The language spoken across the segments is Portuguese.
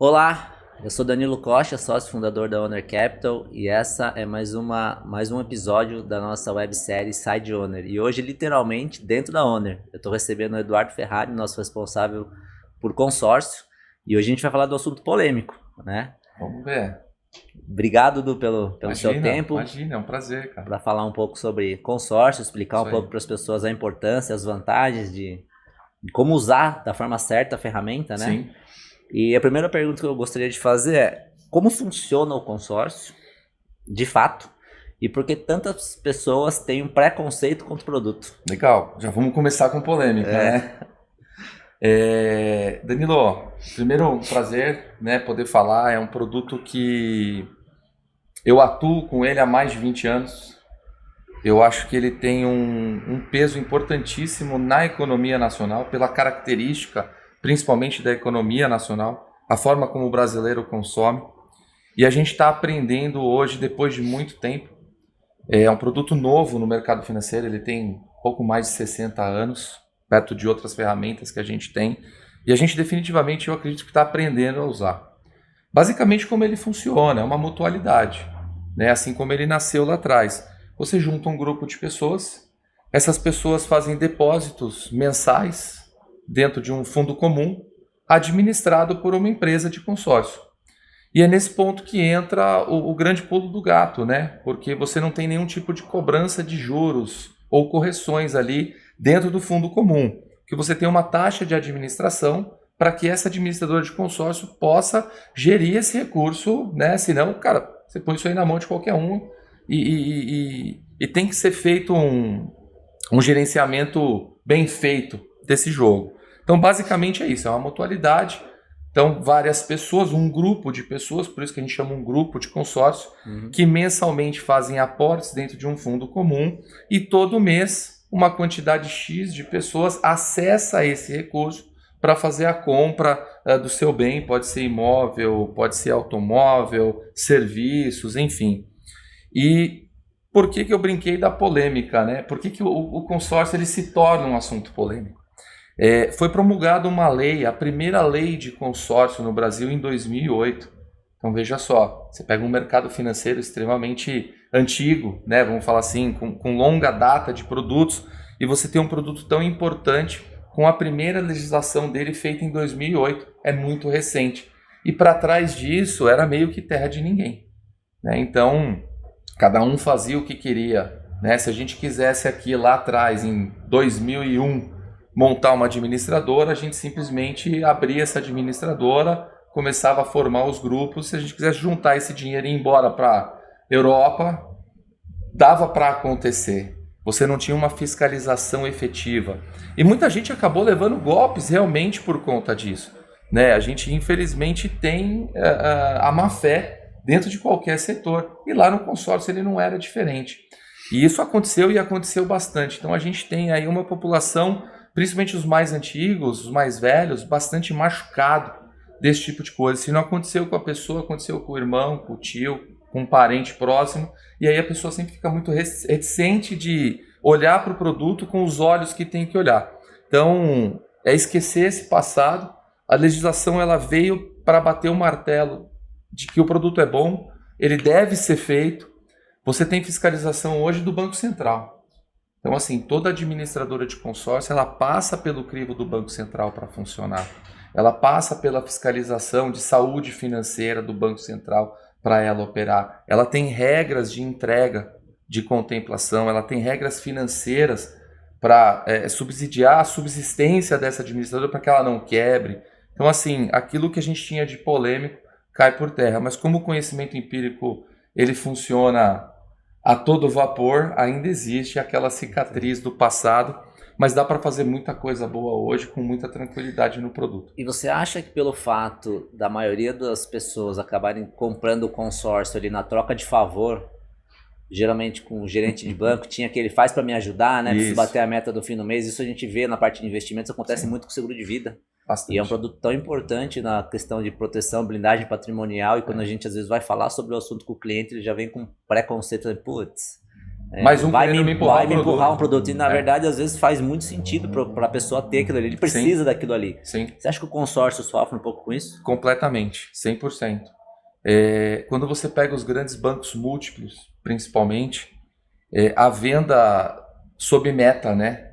Olá, eu sou Danilo Costa, sócio fundador da Owner Capital e essa é mais um episódio da nossa websérie Side Owner. E hoje, literalmente, dentro da Owner, eu estou recebendo o Eduardo Ferrari, nosso responsável por consórcio, e hoje a gente vai falar do assunto polêmico, né? Vamos ver. Obrigado, Du, pelo seu tempo. Imagina, é um prazer, cara. Para falar um pouco sobre consórcio, explicar Isso um aí. pouco para as pessoas a importância, as vantagens de como usar da forma certa a ferramenta, né? Sim. E a primeira pergunta que eu gostaria de fazer é: como funciona o consórcio, de fato, e por que tantas pessoas têm um preconceito contra o produto? Legal. Já vamos começar com polêmica, né? Danilo, primeiro um prazer, né, poder falar. É um produto que eu atuo com ele há mais de 20 anos. Eu acho que ele tem um peso importantíssimo na economia nacional, pela característica, principalmente da economia nacional, a forma como o brasileiro consome. E a gente está aprendendo hoje, depois de muito tempo. É um produto novo no mercado financeiro, ele tem pouco mais de 60 anos, perto de outras ferramentas que a gente tem. E a gente definitivamente, eu acredito que está aprendendo a usar. Basicamente como ele funciona, é uma mutualidade, né? Assim como ele nasceu lá atrás. Você junta um grupo de pessoas, essas pessoas fazem depósitos mensais dentro de um fundo comum, administrado por uma empresa de consórcio. E é nesse ponto que entra o grande pulo do gato, né? Porque você não tem nenhum tipo de cobrança de juros ou correções ali dentro do fundo comum. Que você tem uma taxa de administração para que essa administradora de consórcio possa gerir esse recurso, né? Senão, cara, você põe isso aí na mão de qualquer um e tem que ser feito um gerenciamento bem feito desse jogo. Então, basicamente é isso, é uma mutualidade. Então, várias pessoas, um grupo de pessoas, por isso que a gente chama um grupo de consórcio, que mensalmente fazem aportes dentro de um fundo comum e todo mês uma quantidade X de pessoas acessa esse recurso para fazer a compra do seu bem, pode ser imóvel, pode ser automóvel, serviços, enfim. E por que eu brinquei da polêmica, né? Por que o consórcio ele se torna um assunto polêmico? Foi promulgada uma lei, a primeira lei de consórcio no Brasil em 2008. Então veja só, você pega um mercado financeiro extremamente antigo, né, vamos falar assim, com longa data de produtos, e você tem um produto tão importante com a primeira legislação dele feita em 2008, é muito recente. E para trás disso era meio que terra de ninguém, né? Então cada um fazia o que queria, né? Se a gente quisesse aqui lá atrás, em 2001, montar uma administradora, a gente simplesmente abria essa administradora, começava a formar os grupos. Se a gente quisesse juntar esse dinheiro e ir embora para a Europa, dava para acontecer. Você não tinha uma fiscalização efetiva. E muita gente acabou levando golpes realmente por conta disso, né? A gente, infelizmente, tem a má fé dentro de qualquer setor. E lá no consórcio ele não era diferente. E isso aconteceu e aconteceu bastante. Então a gente tem aí uma população, principalmente os mais antigos, os mais velhos, bastante machucado desse tipo de coisa. Se não aconteceu com a pessoa, aconteceu com o irmão, com o tio, com um parente próximo, e aí a pessoa sempre fica muito reticente de olhar para o produto com os olhos que tem que olhar. Então, é esquecer esse passado. A legislação ela veio para bater o martelo de que o produto é bom, ele deve ser feito. Você tem fiscalização hoje do Banco Central. Então, assim, toda administradora de consórcio, ela passa pelo crivo do Banco Central para funcionar. Ela passa pela fiscalização de saúde financeira do Banco Central para ela operar. Ela tem regras de entrega, de contemplação, ela tem regras financeiras para subsidiar a subsistência dessa administradora para que ela não quebre. Então, assim, aquilo que a gente tinha de polêmico cai por terra. Mas como o conhecimento empírico ele funciona a todo vapor, ainda existe aquela cicatriz do passado, mas dá para fazer muita coisa boa hoje com muita tranquilidade no produto. E você acha que pelo fato da maioria das pessoas acabarem comprando o consórcio ali na troca de favor, geralmente com o gerente de banco, tinha que ele faz para me ajudar, né? Preciso bater a meta do fim do mês. Isso a gente vê na parte de investimentos, acontece muito com o seguro de vida. Bastante. E é um produto tão importante na questão de proteção, blindagem patrimonial, e quando a gente às vezes vai falar sobre o assunto com o cliente, ele já vem com preconceito, putz, Mais um querendo me empurrar vai me empurrar um produto. E na É. verdade, às vezes faz muito sentido para a pessoa ter aquilo ali. Ele precisa daquilo ali. Sim, Você acha que o consórcio sofre um pouco com isso? completamente, 100%. Quando você pega os grandes bancos múltiplos, principalmente, a venda sob meta, né?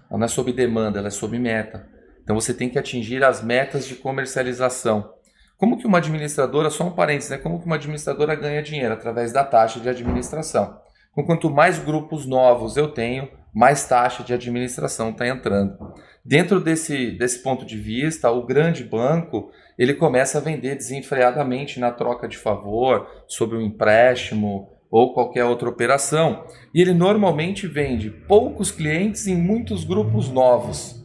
Ela não é sob demanda, ela é sob meta. Então você tem que atingir as metas de comercialização. Como que uma administradora, só um parênteses, né? Como que uma administradora ganha dinheiro? Através da taxa de administração. Então, quanto mais grupos novos eu tenho, mais taxa de administração está entrando. Dentro desse ponto de vista, o grande banco ele começa a vender desenfreadamente na troca de favor, sobre um empréstimo ou qualquer outra operação. E ele normalmente vende poucos clientes em muitos grupos novos.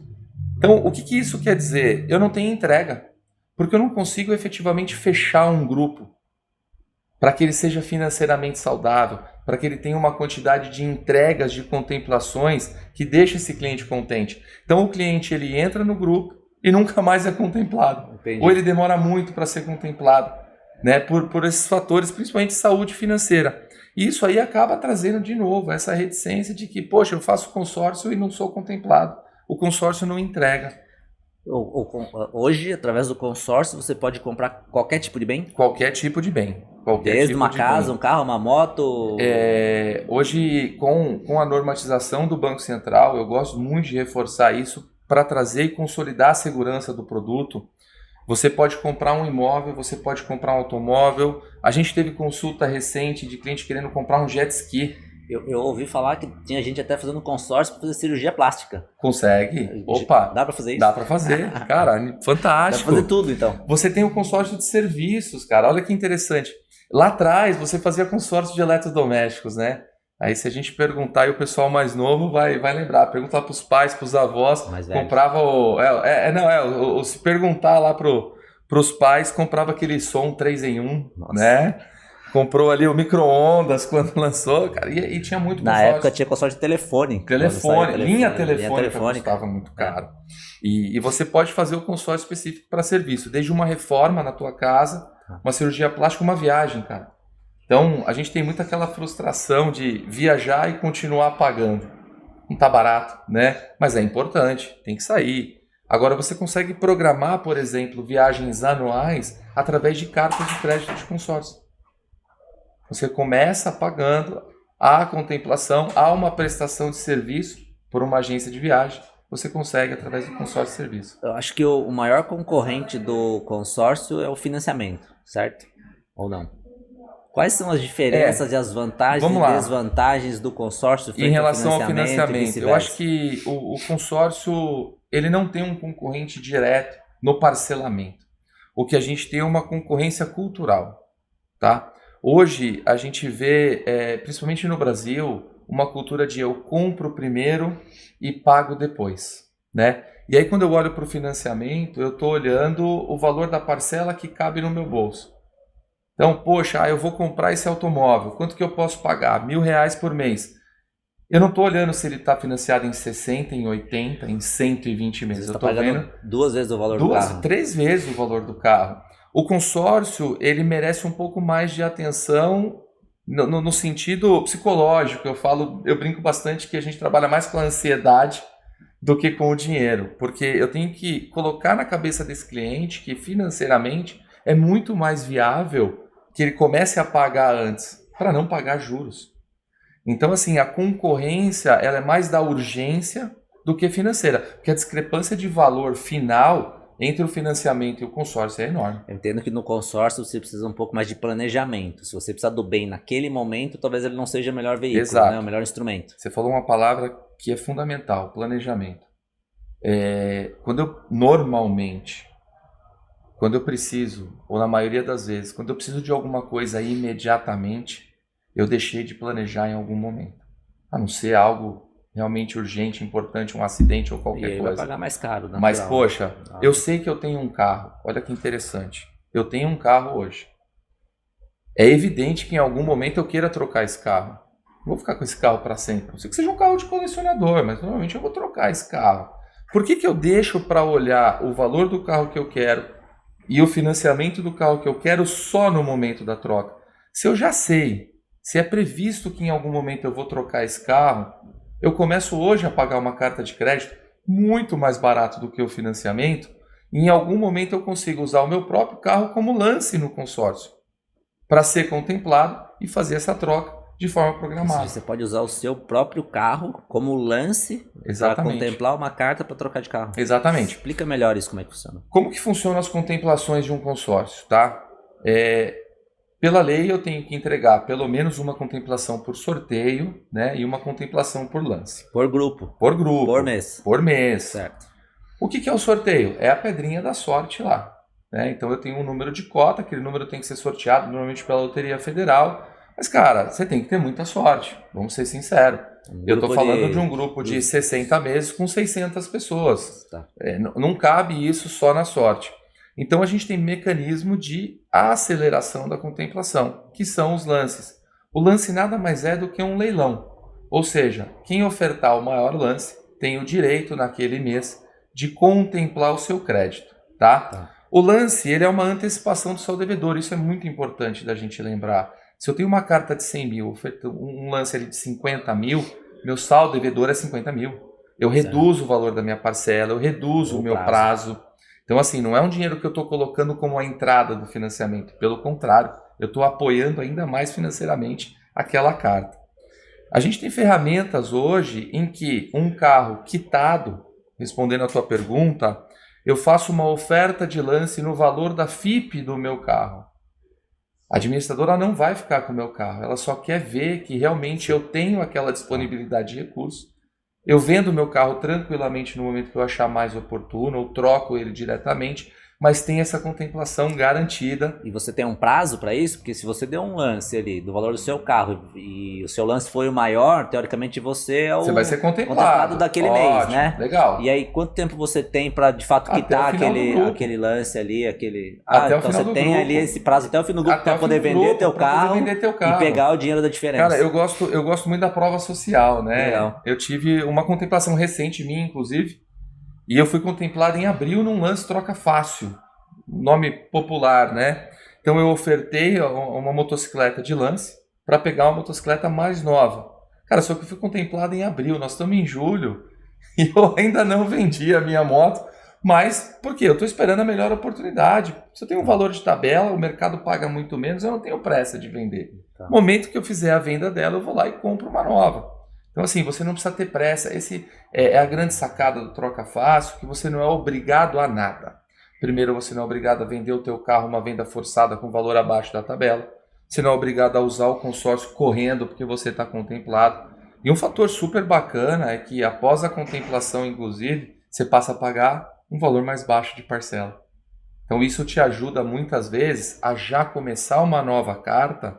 Então, o que isso quer dizer? Eu não tenho entrega, porque eu não consigo efetivamente fechar um grupo para que ele seja financeiramente saudável, para que ele tenha uma quantidade de entregas, de contemplações que deixe esse cliente contente. Então o cliente ele entra no grupo e nunca mais é contemplado. Entendi. Ou ele demora muito para ser contemplado, né? Por esses fatores, principalmente saúde financeira. E isso aí acaba trazendo de novo essa reticência de que, poxa, eu faço consórcio e não sou contemplado. O consórcio não entrega. Hoje, através do consórcio, você pode comprar qualquer tipo de bem? Qualquer tipo de bem. Desde uma casa, um carro, uma moto? Hoje, com a normatização do Banco Central, eu gosto muito de reforçar isso para trazer e consolidar a segurança do produto. Você pode comprar um imóvel, você pode comprar um automóvel. A gente teve consulta recente de cliente querendo comprar um jet ski. Eu ouvi falar que tinha gente até fazendo consórcio para fazer cirurgia plástica. Consegue? Opa! Dá para fazer isso? Dá para fazer. Cara, fantástico. Dá para fazer tudo, então. Você tem o consórcio de serviços, cara. Olha que interessante. Lá atrás, você fazia consórcio de eletrodomésticos, né? Aí se a gente perguntar e o pessoal mais novo vai lembrar. Pergunta lá pros pais, pros avós. Comprava se perguntar lá pros pais, comprava aquele som 3 em 1, né? Comprou ali o micro-ondas quando lançou, cara, e tinha muito consórcio. Na época tinha consórcio de telefone. Linha telefônica custava muito caro. E você pode fazer o consórcio específico para serviço, desde uma reforma na tua casa, uma cirurgia plástica, uma viagem, cara. Então, a gente tem muito aquela frustração de viajar e continuar pagando. Não tá barato, né? Mas é importante, tem que sair. Agora, você consegue programar, por exemplo, viagens anuais através de cartas de crédito de consórcio. Você começa pagando a contemplação, há uma prestação de serviço por uma agência de viagem. Você consegue através do consórcio de serviço. Eu acho que o maior concorrente do consórcio é o financiamento, certo? Ou não? Quais são as diferenças e as vantagens e desvantagens do consórcio em relação ao financiamento? Eu acho que o consórcio ele não tem um concorrente direto no parcelamento. O que a gente tem é uma concorrência cultural, tá? Hoje a gente vê, principalmente no Brasil, uma cultura de eu compro primeiro e pago depois, né? E aí quando eu olho para o financiamento, eu estou olhando o valor da parcela que cabe no meu bolso. Então, poxa, eu vou comprar esse automóvel, quanto que eu posso pagar? R$1.000 por mês. Eu não estou olhando se ele está financiado em 60, em 80, em 120 meses. Você está pagando 2 vezes o valor do carro. 3 vezes o valor do carro. O consórcio, ele merece um pouco mais de atenção no sentido psicológico. Eu brinco bastante que a gente trabalha mais com a ansiedade do que com o dinheiro, porque eu tenho que colocar na cabeça desse cliente que financeiramente é muito mais viável que ele comece a pagar antes, para não pagar juros. Então, assim, a concorrência ela é mais da urgência do que financeira, porque a discrepância de valor final entre o financiamento e o consórcio é enorme. Eu entendo que no consórcio você precisa um pouco mais de planejamento. Se você precisar do bem naquele momento, talvez ele não seja o melhor veículo, né? O melhor instrumento. Você falou uma palavra que é fundamental, planejamento. Quando eu preciso, ou na maioria das vezes, quando eu preciso de alguma coisa imediatamente, eu deixei de planejar em algum momento. A não ser algo realmente urgente, importante, um acidente ou qualquer coisa. Vai pagar mais caro, natural. Mas, poxa, eu sei que eu tenho um carro. Olha que interessante. Eu tenho um carro hoje. É evidente que em algum momento eu queira trocar esse carro. Não vou ficar com esse carro para sempre. Não sei que seja um carro de colecionador, mas normalmente eu vou trocar esse carro. Por que eu deixo para olhar o valor do carro que eu quero e o financiamento do carro que eu quero só no momento da troca? Se eu já sei, Se é previsto que em algum momento eu vou trocar esse carro, eu começo hoje a pagar uma carta de crédito muito mais barato do que o financiamento, e em algum momento eu consigo usar o meu próprio carro como lance no consórcio, para ser contemplado e fazer essa troca de forma Ou programada. seja, você pode usar o seu próprio carro como lance para Exatamente. contemplar uma carta para trocar de carro. Exatamente. Explica melhor isso, como é que funciona. Como que funcionam as contemplações de um consórcio, tá? Pela lei eu tenho que entregar pelo menos uma contemplação por sorteio, né, e uma contemplação por lance. Por grupo. Por grupo. Por mês. Por mês. Certo. O que é o sorteio? É a pedrinha da sorte lá, né? Então eu tenho um número de cota, aquele número tem que ser sorteado normalmente pela Loteria Federal. Mas, cara, você tem que ter muita sorte, vamos ser sinceros. Eu estou falando de um grupo de 60 meses com 600 pessoas. Tá. Não cabe isso só na sorte. Então a gente tem mecanismo de aceleração da contemplação, que são os lances. O lance nada mais é do que um leilão. Ou seja, quem ofertar o maior lance tem o direito naquele mês de contemplar o seu crédito, tá? O lance, ele é uma antecipação do seu devedor, isso é muito importante da gente lembrar. Se eu tenho uma carta de 100 mil, um lance ali de 50 mil, meu saldo devedor é 50 mil. Eu reduzo o valor da minha parcela, eu reduzo o meu prazo. Então, assim, não é um dinheiro que eu estou colocando como a entrada do financiamento. Pelo contrário, eu estou apoiando ainda mais financeiramente aquela carta. A gente tem ferramentas hoje em que um carro quitado, respondendo a tua pergunta, eu faço uma oferta de lance no valor da FIP do meu carro. A administradora não vai ficar com o meu carro, ela só quer ver que realmente eu tenho aquela disponibilidade de recursos. Eu vendo o meu carro tranquilamente no momento que eu achar mais oportuno, ou troco ele diretamente, mas tem essa contemplação garantida. E você tem um prazo para isso? Porque se você deu um lance ali do valor do seu carro e o seu lance foi o maior, teoricamente você é o Você vai ser contemplado daquele Ótimo, mês, né? Legal. E aí, quanto tempo você tem para de fato quitar aquele lance ali, aquele... Até o então final você do tem grupo. ali esse prazo até o fim do grupo para poder vender teu carro e pegar o dinheiro da diferença. Cara, eu gosto muito da prova social, né? Legal. Eu tive uma contemplação recente minha, inclusive, e eu fui contemplado em abril num lance troca fácil, nome popular, né? Então eu ofertei uma motocicleta de lance para pegar uma motocicleta mais nova. Cara, só que eu fui contemplado em abril, nós estamos em julho e eu ainda não vendi a minha moto, mas por quê? Eu estou esperando a melhor oportunidade. Se eu tenho um valor de tabela, o mercado paga muito menos, eu não tenho pressa de vender. No momento que eu fizer a venda dela, eu vou lá e compro uma nova. Então, assim, você não precisa ter pressa. Esse é a grande sacada do Troca Fácil, que você não é obrigado a nada. Primeiro, você não é obrigado a vender o teu carro uma venda forçada com valor abaixo da tabela. Você não é obrigado a usar o consórcio correndo porque você está contemplado. E um fator super bacana é que após a contemplação, inclusive, você passa a pagar um valor mais baixo de parcela. Então isso te ajuda muitas vezes a já começar uma nova carta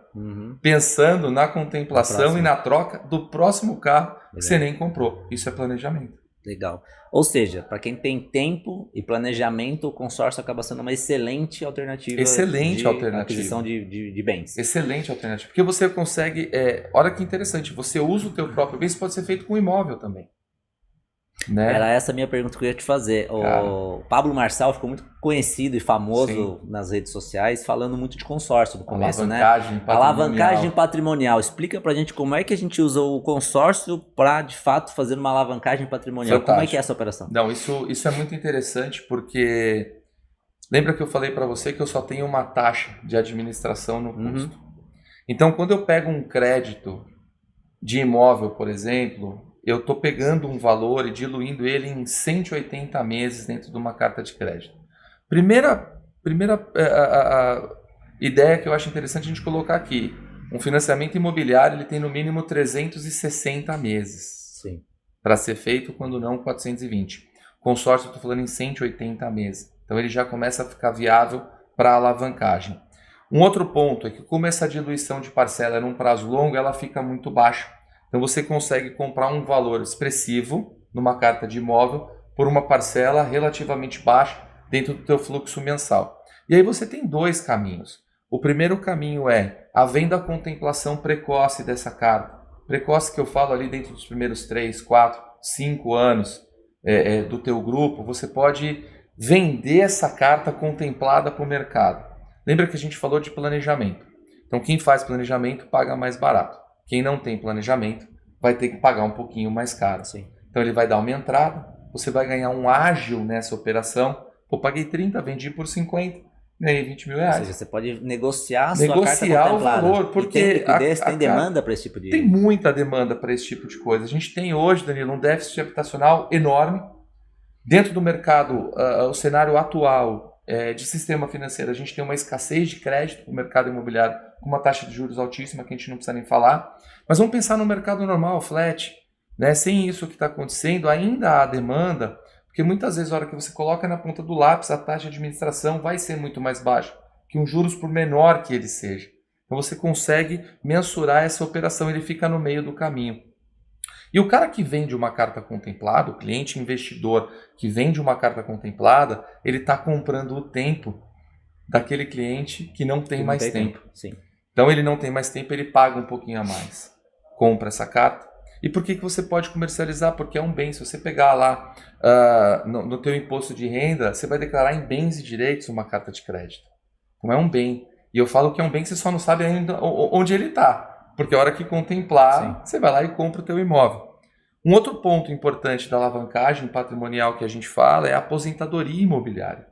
pensando na contemplação e na troca do próximo carro que você nem comprou. Isso é planejamento. Legal. Ou seja, para quem tem tempo e planejamento, o consórcio acaba sendo uma excelente alternativa. Excelente alternativa. Aquisição de bens. Excelente alternativa. Porque você consegue... olha que interessante, você usa o teu próprio bem, isso pode ser feito com imóvel também. Né? Era essa a minha pergunta que eu ia te fazer. O Pablo Marçal ficou muito conhecido e famoso nas redes sociais, falando muito de consórcio no começo, alavancagem patrimonial. Alavancagem patrimonial. Explica pra gente como é que a gente usa o consórcio para, de fato, fazer uma alavancagem patrimonial. Fantástico. Como é que é essa operação? Não, isso é muito interessante porque lembra que eu falei para você que eu só tenho uma taxa de administração no custo. Então, quando eu pego um crédito de imóvel, por exemplo, eu estou pegando um valor e diluindo ele em 180 meses dentro de uma carta de crédito. Primeira ideia que eu acho interessante a gente colocar aqui. Um financiamento imobiliário ele tem no mínimo 360 meses para ser feito, quando não 420. Consórcio eu estou falando em 180 meses. Então ele já começa a ficar viável para alavancagem. Um outro ponto é que como essa diluição de parcela é num prazo longo, ela fica muito baixa. Então você consegue comprar um valor expressivo numa carta de imóvel por uma parcela relativamente baixa dentro do teu fluxo mensal. E aí você tem dois caminhos. O primeiro caminho é a venda à contemplação precoce dessa carta. Precoce que eu falo ali dentro dos primeiros 3, 4, 5 anos do teu grupo. Você pode vender essa carta contemplada para o mercado. Lembra que a gente falou de planejamento. Então, quem faz planejamento paga mais barato. Quem não tem planejamento vai ter que pagar um pouquinho mais caro. Sim. Então, ele vai dar uma entrada, você vai ganhar um ágil nessa operação. Pô, paguei 30, vendi por 50, ganhei 20 mil Ou reais. seja, você pode negociar a sua carta Negociar o contemplada. valor, E porque tem liquidez, tem a demanda para esse tipo de... tem muita demanda para esse tipo de coisa. A gente tem hoje, Danilo, um déficit habitacional enorme. Dentro do mercado, o cenário atual de sistema financeiro, a gente tem uma escassez de crédito no mercado imobiliário com uma taxa de juros altíssima que a gente não precisa nem falar. Mas vamos pensar no mercado normal, flat. Né? Sem isso que está acontecendo, ainda há demanda, porque muitas vezes, a hora que você coloca na ponta do lápis, a taxa de administração vai ser muito mais baixa que um juros por menor que ele seja. Então você consegue mensurar essa operação, ele fica no meio do caminho. E o cara que vende uma carta contemplada, o cliente investidor que vende uma carta contemplada, ele está comprando o tempo daquele cliente que não tem mais tempo. Sim. Então ele não tem mais tempo, ele paga um pouquinho a mais. Compra essa carta. E por que você pode comercializar? Porque é um bem. Se você pegar lá no teu imposto de renda, você vai declarar em bens e direitos uma carta de crédito. Então é um bem. E eu falo que é um bem que você só não sabe ainda onde ele está. Porque a hora que contemplar, você vai lá e compra o teu imóvel. Um outro ponto importante da alavancagem patrimonial que a gente fala é a aposentadoria imobiliária.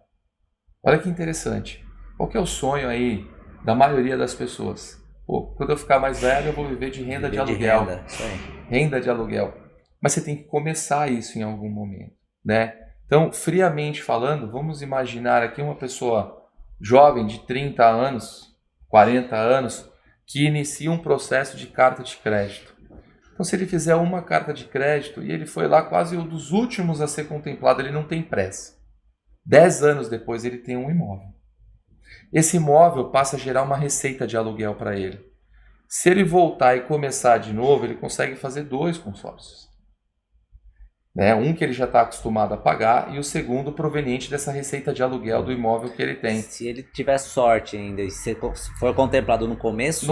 Olha que interessante. Qual que é o sonho aí da maioria das pessoas? Pô, quando eu ficar mais velho, eu vou viver de renda de aluguel. Renda. Isso aí. Renda de aluguel. Mas você tem que começar isso em algum momento, né? Então, friamente falando, vamos imaginar aqui uma pessoa jovem de 30 anos, 40 anos, que inicia um processo de carta de crédito. Então, se ele fizer uma carta de crédito e ele foi lá quase um dos últimos a ser contemplado, ele não tem pressa. 10 anos depois, ele tem um imóvel. Esse imóvel passa a gerar uma receita de aluguel para ele. Se ele voltar e começar de novo, ele consegue fazer 2 consórcios. Né? Um que ele já está acostumado a pagar e o segundo proveniente dessa receita de aluguel do imóvel que ele tem. Se ele tiver sorte ainda e se for contemplado no começo,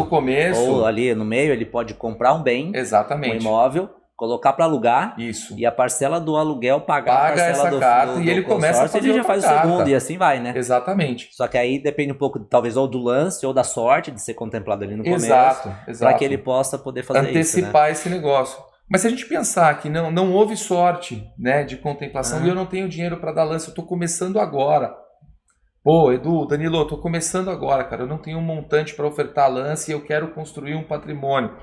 ou ali no meio, ele pode comprar um bem, exatamente, um imóvel, colocar para alugar, isso, e a parcela do aluguel paga a parcela essa carta e ele começa a fazer ele já faz carta. O segundo e assim vai, né? Exatamente. Só que aí depende um pouco, talvez, ou do lance ou da sorte de ser contemplado ali no começo, para que ele possa poder fazer antecipar esse negócio. Mas se a gente pensar que não houve sorte, né, de contemplação e eu não tenho dinheiro para dar lance, eu estou começando agora. Pô, Edu, Danilo, eu estou começando agora, cara. Eu não tenho um montante para ofertar lance e eu quero construir um patrimônio.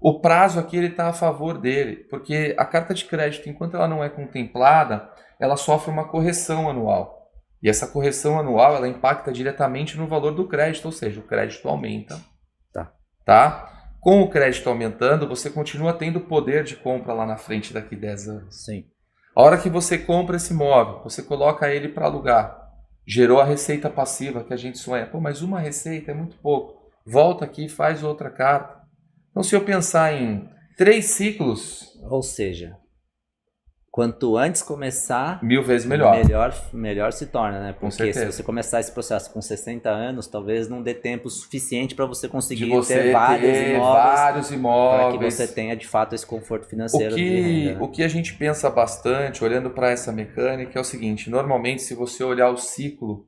O prazo aqui está a favor dele, porque a carta de crédito, enquanto ela não é contemplada, ela sofre uma correção anual. E essa correção anual ela impacta diretamente no valor do crédito, ou seja, o crédito aumenta. Tá? Com o crédito aumentando, você continua tendo poder de compra lá na frente daqui 10 anos. Sim. A hora que você compra esse imóvel, você coloca ele para alugar. Gerou a receita passiva que a gente sonha. Pô, mas uma receita é muito pouco. Volta aqui e faz outra carta. Então, se eu pensar em 3 ciclos... Ou seja, quanto antes começar... 1000 vezes melhor. Melhor se torna, né? Porque se você começar esse processo com 60 anos, talvez não dê tempo suficiente para você conseguir ter vários imóveis. Para que você tenha, de fato, esse conforto financeiro de renda, né? O que a gente pensa bastante, olhando para essa mecânica, é o seguinte. Normalmente, se você olhar o ciclo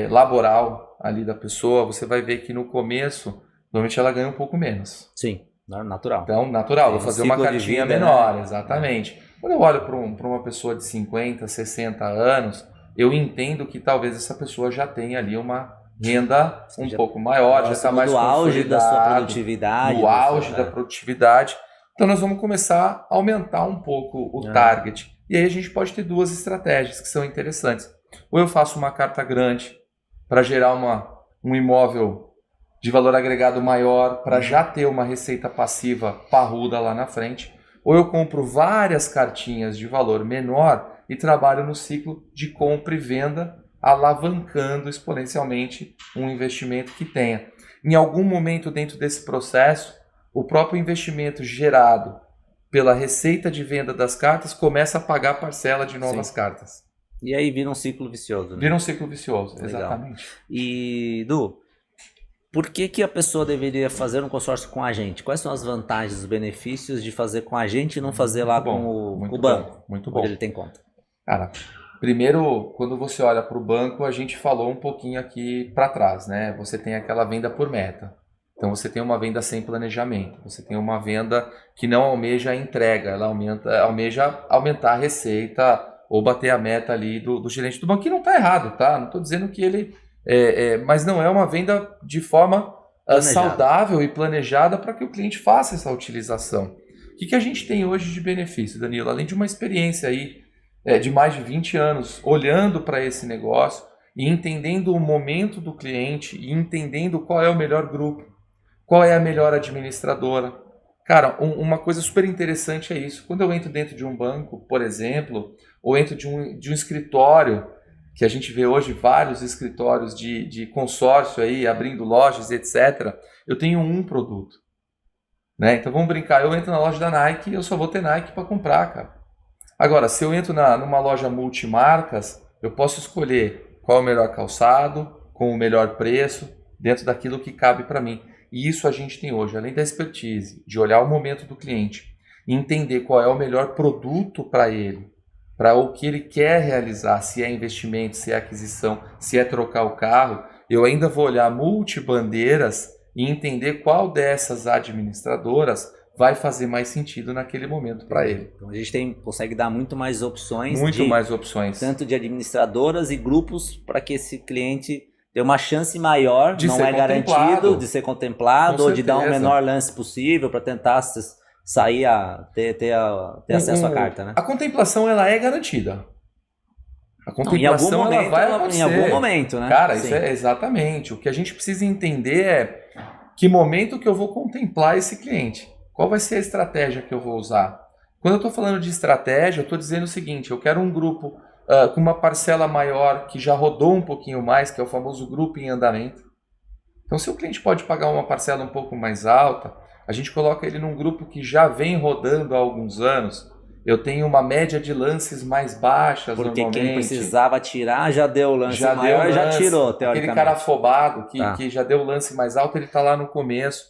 laboral ali da pessoa, você vai ver que no começo, normalmente ela ganha um pouco menos. Sim. Natural. Então, natural, vou fazer uma cartinha menor, exatamente. Quando eu olho para uma pessoa de 50, 60 anos, eu entendo que talvez essa pessoa já tenha ali uma renda um pouco maior, já está mais consolidada. No auge da sua produtividade. No auge da produtividade. Então, nós vamos começar a aumentar um pouco o target. E aí a gente pode ter 2 estratégias que são interessantes. Ou eu faço uma carta grande para gerar um imóvel de valor agregado maior para já ter uma receita passiva parruda lá na frente, ou eu compro várias cartinhas de valor menor e trabalho no ciclo de compra e venda, alavancando exponencialmente um investimento que tenha. Em algum momento dentro desse processo, o próprio investimento gerado pela receita de venda das cartas começa a pagar a parcela de novas cartas. E aí vira um ciclo vicioso. Né? Vira um ciclo vicioso, legal. Exatamente. E, Du, por que a pessoa deveria fazer um consórcio com a gente? Quais são as vantagens, os benefícios de fazer com a gente e não fazer lá com o banco? Muito bom. Onde ele tem conta. Cara, Primeiro, quando você olha para o banco, a gente falou um pouquinho aqui para trás, né? Você tem aquela venda por meta. Então você tem uma venda sem planejamento, você tem uma venda que não almeja a entrega, ela almeja aumentar a receita ou bater a meta ali do gerente do banco, que não está errado, tá? Não estou dizendo que ele... mas não é uma venda de forma saudável e planejada para que o cliente faça essa utilização. O que a gente tem hoje de benefício, Danilo? Além de uma experiência aí de mais de 20 anos olhando para esse negócio e entendendo o momento do cliente e entendendo qual é o melhor grupo, qual é a melhor administradora. Cara, uma coisa super interessante é isso. Quando eu entro dentro de um banco, por exemplo, ou entro de um escritório, que a gente vê hoje vários escritórios de consórcio aí, abrindo lojas, etc., eu tenho um produto. Né? Então vamos brincar, eu entro na loja da Nike e eu só vou ter Nike para comprar, cara. Agora, se eu entro numa loja multimarcas, eu posso escolher qual é o melhor calçado, com o melhor preço, dentro daquilo que cabe para mim. E isso a gente tem hoje, além da expertise, de olhar o momento do cliente e entender qual é o melhor produto para ele, para o que ele quer realizar, se é investimento, se é aquisição, se é trocar o carro, eu ainda vou olhar multibandeiras e entender qual dessas administradoras vai fazer mais sentido naquele momento para ele. Então a gente consegue dar muito mais opções. Mais opções. Tanto de administradoras e grupos para que esse cliente dê uma chance maior, de não ser é garantido, de ser contemplado, ou de dar o menor lance possível para tentar sair ter acesso à carta, né? A contemplação ela é garantida. A contemplação ela vai acontecer. Em algum momento, né? Cara, isso é exatamente. O que a gente precisa entender é que momento que eu vou contemplar esse cliente. Qual vai ser a estratégia que eu vou usar? Quando eu estou falando de estratégia, eu estou dizendo o seguinte, eu quero um grupo com uma parcela maior que já rodou um pouquinho mais, que é o famoso grupo em andamento. Então, se o cliente pode pagar uma parcela um pouco mais alta, a gente coloca ele num grupo que já vem rodando há alguns anos. Eu tenho uma média de lances mais baixas porque normalmente. Quem precisava tirar já deu o lance maior, já tirou, teoricamente. Aquele cara afobado que já deu o lance mais alto, ele está lá no começo.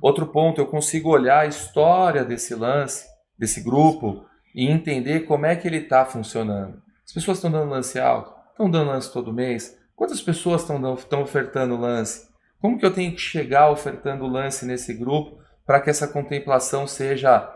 Outro ponto, eu consigo olhar a história desse lance, desse grupo, e entender como é que ele está funcionando. As pessoas estão dando lance alto? Estão dando lance todo mês? Quantas pessoas estão ofertando lance? Como que eu tenho que chegar ofertando lance nesse grupo para que essa contemplação seja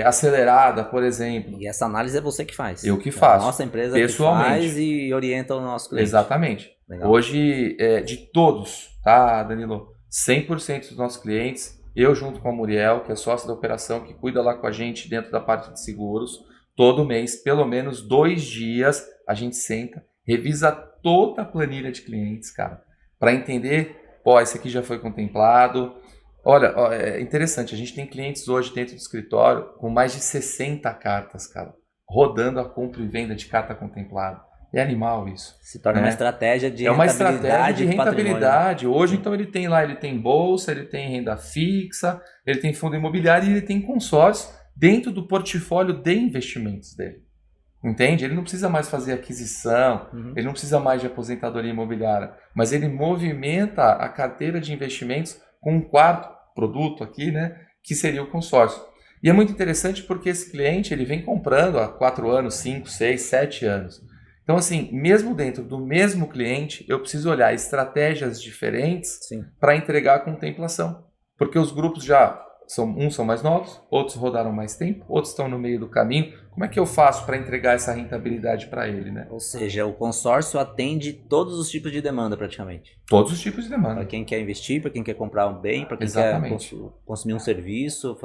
acelerada, por exemplo? E essa análise é você que faz. Eu que faço. A nossa empresa que faz e orienta o nosso cliente. Exatamente. Legal. Hoje, de todos, tá, Danilo? 100% dos nossos clientes, eu junto com a Muriel, que é sócia da operação, que cuida lá com a gente dentro da parte de seguros, todo mês, pelo menos 2 dias, a gente senta, revisa toda a planilha de clientes, cara, para entender, esse aqui já foi contemplado. Olha, é interessante, a gente tem clientes hoje dentro do escritório com mais de 60 cartas, cara, rodando a compra e venda de carta contemplada. É animal isso. Se torna uma estratégia de rentabilidade. É uma estratégia de rentabilidade. Hoje, Sim. Então, ele tem bolsa, ele tem renda fixa, ele tem fundo imobiliário e ele tem consórcio dentro do portfólio de investimentos dele. Entende? Ele não precisa mais fazer aquisição, ele não precisa mais de aposentadoria imobiliária, mas ele movimenta a carteira de investimentos com um quarto produto aqui, né, que seria o consórcio. E é muito interessante porque esse cliente ele vem comprando há 4 anos, 5, 6, 7 anos. Então, assim, mesmo dentro do mesmo cliente, eu preciso olhar estratégias diferentes para entregar a contemplação. Porque os grupos uns são mais novos, outros rodaram mais tempo, outros estão no meio do caminho. Como é que eu faço para entregar essa rentabilidade para ele, né? Ou seja, o consórcio atende todos os tipos de demanda praticamente. Todos os tipos de demanda. Para quem quer investir, para quem quer comprar um bem, para quem quer consumir um serviço.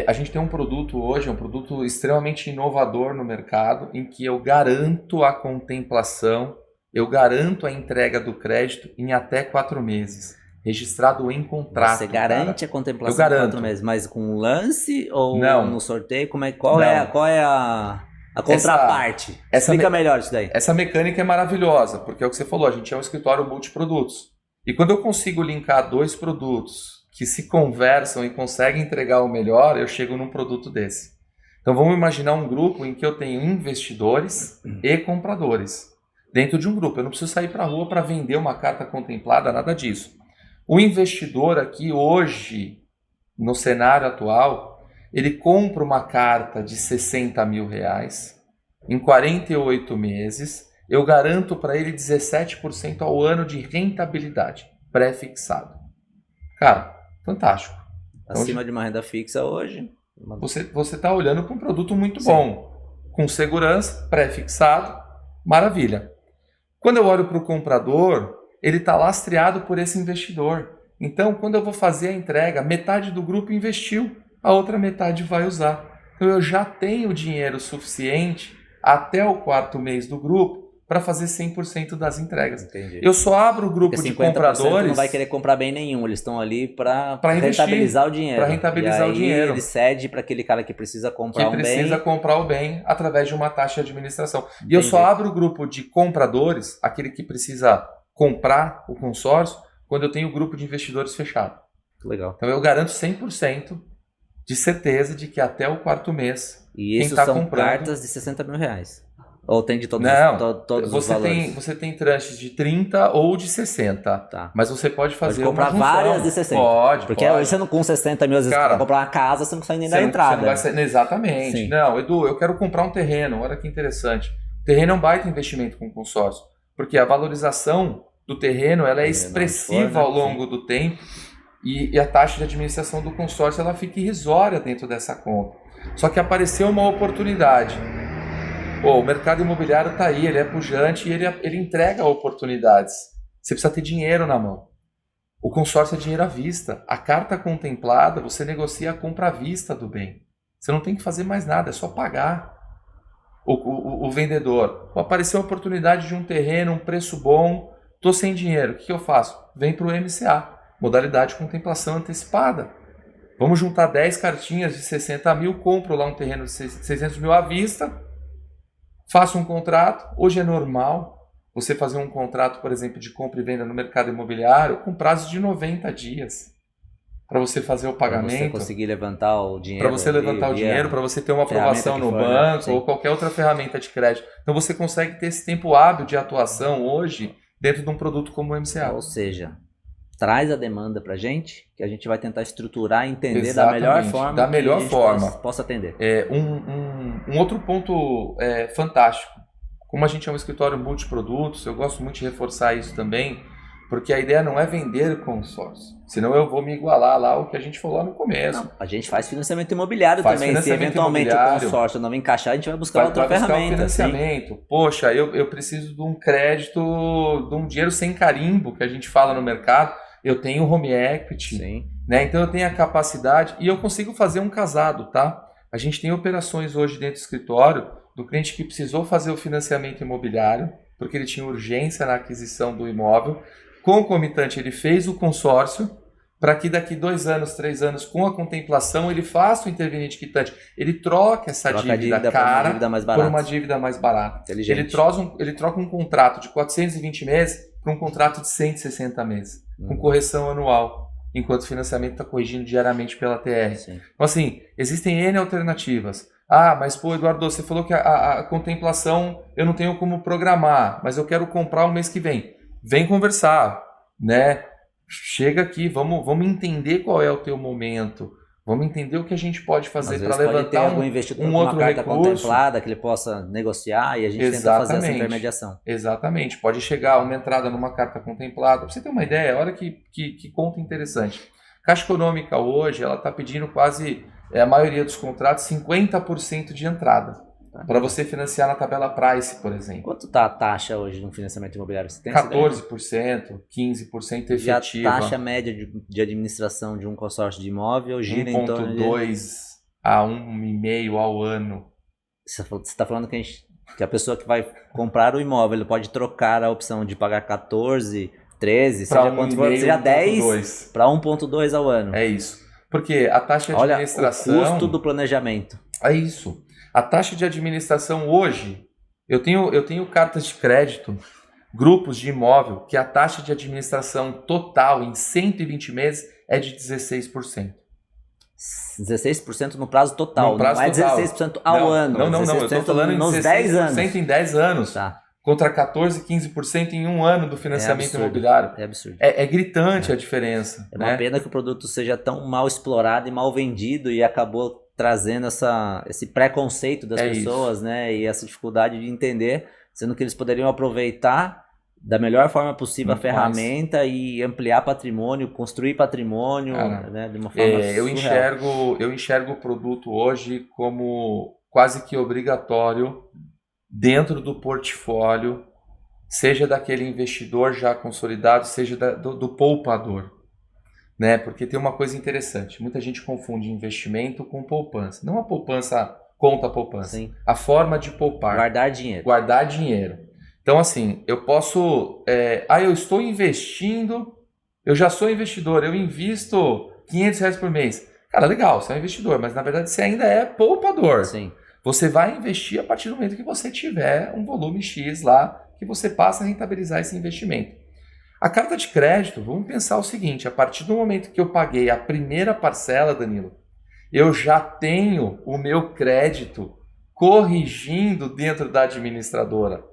A gente tem um produto hoje, um produto extremamente inovador no mercado, em que eu garanto a contemplação, eu garanto a entrega do crédito em até 4 meses. Registrado em contrato. Você garante a contemplação em 4 meses, mas com lance ou não. no sorteio? Qual é a contraparte? Explica melhor isso daí. Essa mecânica é maravilhosa, porque é o que você falou, a gente é um escritório multiprodutos. E quando eu consigo linkar 2 produtos que se conversam e conseguem entregar o melhor, eu chego num produto desse. Então vamos imaginar um grupo em que eu tenho investidores e compradores dentro de um grupo. Eu não preciso sair para a rua para vender uma carta contemplada, nada disso. O investidor aqui hoje, no cenário atual, ele compra uma carta de R$60 mil, em 48 meses, eu garanto para ele 17% ao ano de rentabilidade, pré-fixado. Cara, fantástico. Acima de uma renda fixa hoje. Você está olhando para um produto muito bom, com segurança, pré-fixado, maravilha. Quando eu olho para o comprador, ele está lastreado por esse investidor. Então, quando eu vou fazer a entrega, metade do grupo investiu, a outra metade vai usar. Então, eu já tenho dinheiro suficiente até o 4º mês do grupo para fazer 100% das entregas. Entendi. Eu só abro o grupo de compradores... não vai querer comprar bem nenhum, eles estão ali para investir, rentabilizar o dinheiro. Para rentabilizar o dinheiro. Ele cede para aquele cara que precisa comprar que precisa comprar o bem através de uma taxa de administração. E eu só abro o grupo de compradores, aquele que precisa comprar o consórcio, quando eu tenho o grupo de investidores fechado. Legal. Então eu garanto 100% de certeza de que até o 4º mês, e isso tá são comprando... cartas de 60 mil reais? Ou tem de todos, todos os valores? Você tem tranches de 30 ou de 60. Tá. Mas você pode fazer comprar uma junção. Várias de 60. Porque hoje você não, com 60 mil, às vezes, para comprar uma casa, você não consegue nem dar entrada. Exatamente. Sim. Não, Edu, eu quero comprar um terreno. Olha que interessante. O terreno é um baita investimento com consórcio. Porque a valorização do terreno ela é expressiva ao longo do tempo. E a taxa de administração do consórcio ela fica irrisória dentro dessa conta. Só que apareceu uma oportunidade. O mercado imobiliário está aí, ele é pujante e ele entrega oportunidades. Você precisa ter dinheiro na mão. O consórcio é dinheiro à vista. A carta contemplada, você negocia a compra à vista do bem. Você não tem que fazer mais nada, é só pagar. O vendedor. Apareceu a oportunidade de um terreno, um preço bom, estou sem dinheiro, o que eu faço? Vem para o MCA, modalidade de contemplação antecipada. Vamos juntar 10 cartinhas de 60 mil, compro lá um terreno de 600 mil à vista, faço um contrato. Hoje é normal você fazer um contrato, por exemplo, de compra e venda no mercado imobiliário com prazo de 90 dias para você fazer o pagamento. Para você conseguir levantar o dinheiro. Para você levantar o dinheiro, para você ter uma aprovação no banco ou qualquer outra ferramenta de crédito. Então você consegue ter esse tempo hábil de atuação hoje dentro de um produto como o MCA. Ou seja, traz a demanda para a gente, que a gente vai tentar estruturar e entender da melhor forma. Da melhor forma. Possa atender. Um outro ponto fantástico. Como a gente é um escritório multiprodutos, eu gosto muito de reforçar isso também, porque a ideia não é vender consórcio. Senão eu vou me igualar lá ao que a gente falou lá no começo. Não, a gente faz financiamento imobiliário também. Se eventualmente o consórcio não encaixar, a gente vai buscar outra ferramenta. Financiamento. Sim. Poxa, eu preciso de um crédito, de um dinheiro sem carimbo, que a gente fala no mercado. Eu tenho home equity, sim, né? Então eu tenho a capacidade e eu consigo fazer um casado, tá? A gente tem operações hoje dentro do escritório do cliente que precisou fazer o financiamento imobiliário, porque ele tinha urgência na aquisição do imóvel. Concomitante, ele fez o consórcio para que daqui 2 anos, 3 anos, com a contemplação, ele faça o interveniente quitante. Ele troca essa dívida cara por uma dívida mais barata. Ele troca um contrato de 420 meses para um contrato de 160 meses, com correção anual, enquanto o financiamento está corrigindo diariamente pela TR. Sim. Então, assim, existem N alternativas. Ah, mas pô, Eduardo, você falou que a contemplação eu não tenho como programar, mas eu quero comprar o mês que vem. Vem conversar, né? Chega aqui, vamos entender qual é o teu momento, vamos entender o que a gente pode fazer para levantar algum investidor um com outro uma carta recurso contemplada que ele possa negociar e a gente tenta fazer essa intermediação. Exatamente, pode chegar uma entrada numa carta contemplada. Para você ter uma ideia, olha que conta interessante. Caixa Econômica hoje, ela está pedindo quase, a maioria dos contratos, 50% de entrada. Para você financiar na tabela Price, por exemplo. Quanto está a taxa hoje no financiamento imobiliário? Você tem 14%, 15% efetiva. E a taxa média de administração de um consórcio de imóvel gira em torno de 1,2 a 1,5 ao ano. Você está falando que a pessoa que vai comprar o imóvel, ele pode trocar a opção de pagar 14, 13, seja quanto for, seja 10 para 1,2 ao ano. É isso. Porque a taxa de administração... Olha o custo do planejamento. É isso. A taxa de administração hoje, eu tenho cartas de crédito, grupos de imóvel, que a taxa de administração total em 120 meses é de 16%. 16% no prazo total, não é 16% ao ano. Não, eu estou falando em 16% em 10 anos. Tá. Contra 14%, 15% em um ano do financiamento imobiliário. É absurdo. É gritante a diferença. É uma pena que o produto seja tão mal explorado e mal vendido e acabou trazendo esse preconceito das É pessoas, isso. né? E essa dificuldade de entender, sendo que eles poderiam aproveitar da melhor forma possível a Muito mais. ferramenta e ampliar patrimônio, construir patrimônio, Cara, né? De uma forma surreal. eu enxergo o produto hoje como quase que obrigatório dentro do portfólio, seja daquele investidor já consolidado, seja do poupador, né? Porque tem uma coisa interessante, muita gente confunde investimento com poupança. Não a poupança conta a poupança, Sim. a forma de poupar, Guardar dinheiro. guardar dinheiro. Então, assim, eu posso. Eu estou investindo, eu já sou investidor, eu invisto R$ 500 por mês. Cara, legal, você é um investidor, mas na verdade você ainda é poupador. Sim. Você vai investir a partir do momento que você tiver um volume X lá, que você passa a rentabilizar esse investimento. A carta de crédito, vamos pensar o seguinte: a partir do momento que eu paguei a primeira parcela, Danilo, eu já tenho o meu crédito corrigindo dentro da administradora.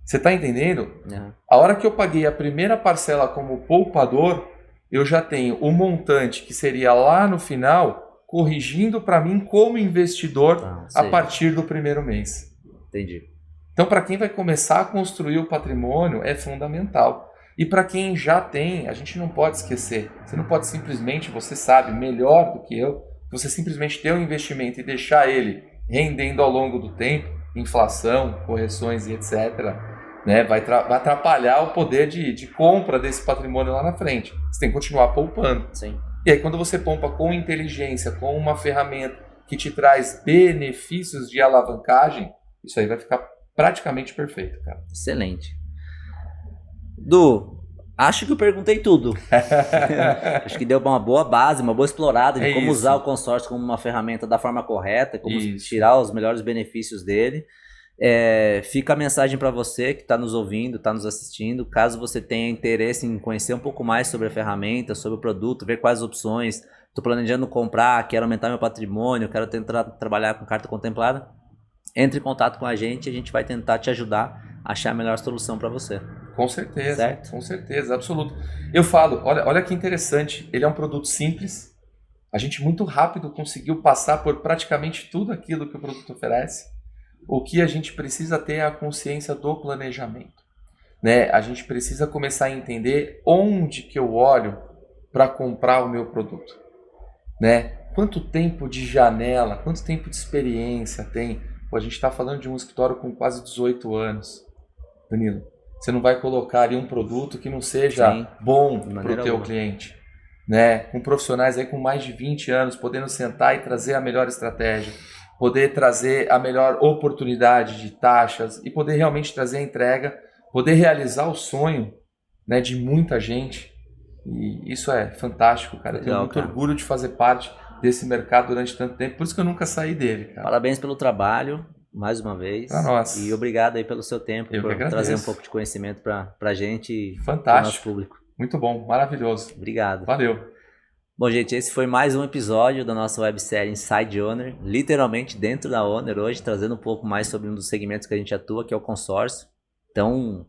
Você está entendendo? Uhum. A hora que eu paguei a primeira parcela como poupador, eu já tenho o montante que seria lá no final corrigindo para mim como investidor a Sei. partir do primeiro mês. Entendi. Então, para quem vai começar a construir o patrimônio, é fundamental. E para quem já tem, a gente não pode esquecer. Você não pode simplesmente, você sabe melhor do que eu, você simplesmente ter um investimento e deixar ele rendendo ao longo do tempo, inflação, correções e etc., né, vai atrapalhar o poder de compra desse patrimônio lá na frente. Você tem que continuar poupando. Sim. E aí, quando você poupa com inteligência, com uma ferramenta que te traz benefícios de alavancagem, isso aí vai ficar praticamente perfeito, cara. Excelente. Du, acho que eu perguntei tudo. Acho que deu uma boa base, uma boa explorada de como usar o consórcio como uma ferramenta da forma correta, como tirar os melhores benefícios dele. Fica a mensagem para você que está nos ouvindo, está nos assistindo. Caso você tenha interesse em conhecer um pouco mais sobre a ferramenta, sobre o produto, ver quais opções, estou planejando comprar, quero aumentar meu patrimônio, quero tentar trabalhar com carta contemplada, entre em contato com a gente vai tentar te ajudar a achar a melhor solução para você. Com certeza, certo? Com certeza, absoluto. Eu falo, olha que interessante, ele é um produto simples, a gente muito rápido conseguiu passar por praticamente tudo aquilo que o produto oferece. O que a gente precisa ter é a consciência do planejamento, né? A gente precisa começar a entender onde que eu olho para comprar o meu produto, né? Quanto tempo de janela, quanto tempo de experiência tem? Pô, a gente está falando de um escritório com quase 18 anos, Danilo. Você não vai colocar ali um produto que não seja bom para o teu cliente, né? Com profissionais aí com mais de 20 anos, podendo sentar e trazer a melhor estratégia, poder trazer a melhor oportunidade de taxas e poder realmente trazer a entrega, poder realizar o sonho, né, de muita gente. E isso é fantástico, cara. Eu tenho muito orgulho de fazer parte desse mercado durante tanto tempo, por isso que eu nunca saí dele, cara. Parabéns pelo trabalho, mais uma vez. Pra nós. E obrigado aí pelo seu tempo, por trazer um pouco de conhecimento pra gente e para o nosso público. Muito bom, maravilhoso. Obrigado. Valeu. Bom, gente, esse foi mais um episódio da nossa websérie Inside Owner, literalmente dentro da Owner hoje, trazendo um pouco mais sobre um dos segmentos que a gente atua, que é o consórcio. Então,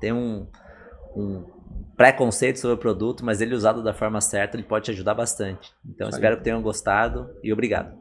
tem um preconceito sobre o produto, mas ele usado da forma certa, ele pode te ajudar bastante. Então, espero que tenham gostado e obrigado.